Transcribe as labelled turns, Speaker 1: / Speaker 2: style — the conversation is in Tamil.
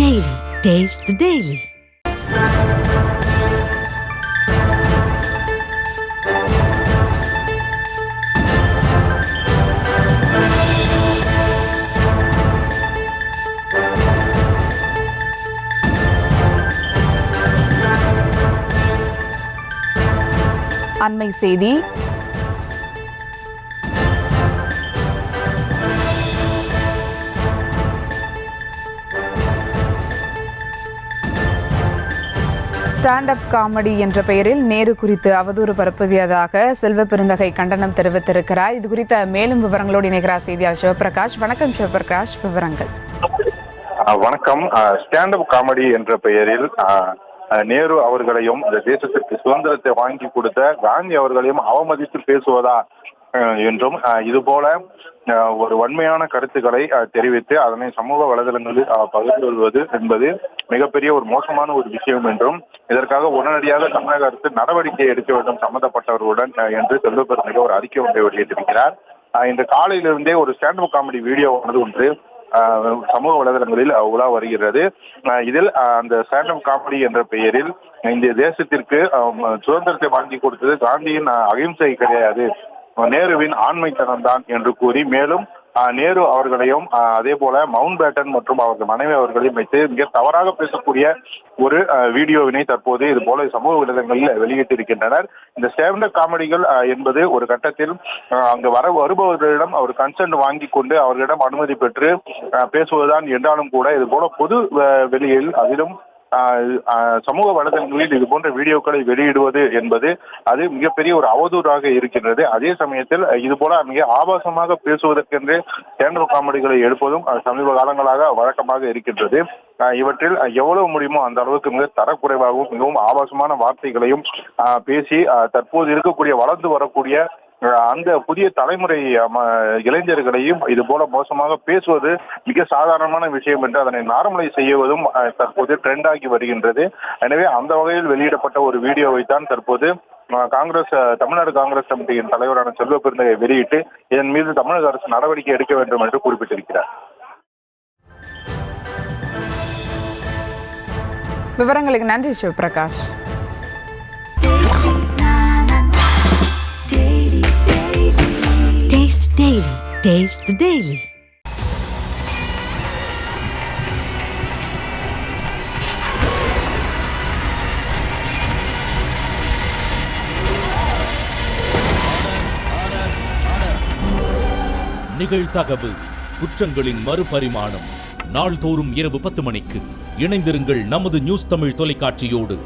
Speaker 1: Daily. Taste the Daily.
Speaker 2: அண்மை செய்தி. ஸ்டாண்ட் அப் காமெடி என்ற பெயரில் நேரு குறித்து அவதூறு பரப்புவதாக செல்வ பெருந்தகை கண்டனம் தெரிவித்திருக்கிறார். இது குறித்த மேலும் விவரங்களோடு இணைகிறார் செய்தியாளர் சிவபிரகாஷ். வணக்கம் சிவபிரகாஷ், விவரங்கள்.
Speaker 3: வணக்கம். ஸ்டாண்ட் அப் காமெடி என்ற பெயரில் நேரு அவர்களையும் இந்த தேசத்திற்கு சுதந்திரத்தை வாங்கி கொடுத்த காந்தி அவர்களையும் அவமதித்து பேசுவதா என்றும் இது போல ஒரு வன்மையான கருத்துக்களை தெரிவித்து அதனை சமூக வலைதளங்களில் பகிர்ந்து கொள்வது என்பது மிகப்பெரிய ஒரு மோசமான ஒரு விஷயம் என்றும் இதற்காக உடனடியாக தமிழக அரசு நடவடிக்கை எடுக்க வேண்டும் சம்பந்தப்பட்டவர்களுடன் என்று செல்வ பெருந்தகை ஒரு அறிக்கை ஒன்றை வெளியிட்டிருக்கிறார். இன்று காலையிலிருந்தே ஒரு ஸ்டாண்ட் அப் காமெடி வீடியோ ஒன்று சமூக வலைதளங்களில் உலா வருகிறது. இதில் அந்த ஸ்டாண்ட் அப் காமெடி என்ற பெயரில் இந்த தேசத்திற்கு சுதந்திரத்தை வாங்கி கொடுத்தது காந்தியின் அகிம்சை கிடையாது, நேருவின் ஆண்மைத்தனம் தான் என்று கூறி மேலும் நேரு அவர்களையும் அதே போல மவுண்ட் பேட்டன் மற்றும் அவர்கள் மனைவி அவர்களையும் வைத்து மிக தவறாக பேசக்கூடிய ஒரு வீடியோவினை தற்போது இது போல சமூக வலைதளங்களில் வெளியிட்டிருக்கின்றனர். இந்த ஸ்டாண்ட் அப் காமெடிகள் என்பது ஒரு கட்டத்தில் அங்கு வருபவர்களிடம் அவர் கன்சென்ட் வாங்கி கொண்டு அவர்களிடம் அனுமதி பெற்று பேசுவதுதான் என்றாலும் கூட இது போல பொது வெளியில் அதிலும் சமூக வலைதளங்களில் இது போன்ற வீடியோக்களை வெளியிடுவது என்பது அது மிகப்பெரிய ஒரு அவதூறாக இருக்கின்றது. அதே சமயத்தில் இது போல மிக ஆபாசமாக பேசுவதற்கென்று ஸ்டாண்ட் அப் காமெடிகளை எடுப்பதும் சமீப காலங்களாக வழக்கமாக இருக்கின்றது. இவற்றில் எவ்வளவு முடியுமோ அந்த அளவுக்கு மிக தரக்குறைவாகவும் மிகவும் ஆபாசமான வார்த்தைகளையும் பேசி தற்போது இருக்கக்கூடிய வளர்ந்து வரக்கூடிய அந்த புதிய தலைமுறை இளைஞர்களையும் இது போல மோசமாக பேசுவது மிக சாதாரணமான விஷயம் என்று அதனை நார்மலைஸ் செய்வதும் தற்போது ட்ரெண்ட் ஆகி வருகின்றது. எனவே அந்த வகையில் வெளியிடப்பட்ட ஒரு வீடியோவைத்தான் தற்போது தமிழ்நாடு காங்கிரஸ் கமிட்டியின் தலைவரான செல்வ பெருந்தகை வெளியிட்டு இதன் மீது தமிழக அரசு நடவடிக்கை எடுக்க வேண்டும் என்று குறிப்பிட்டிருக்கிறார்.
Speaker 2: விவரங்களுக்கு நன்றி Sivaprakash.
Speaker 1: Taste Daily. Taste the Daily.
Speaker 4: நிகழ்தகவு குற்றங்களின் மறுபரிமாணம் நாள்தோறும் இரவு 10 மணிக்கு இணைந்திருங்கள் நமது நியூஸ் தமிழ் தொலைக்காட்சியோடு.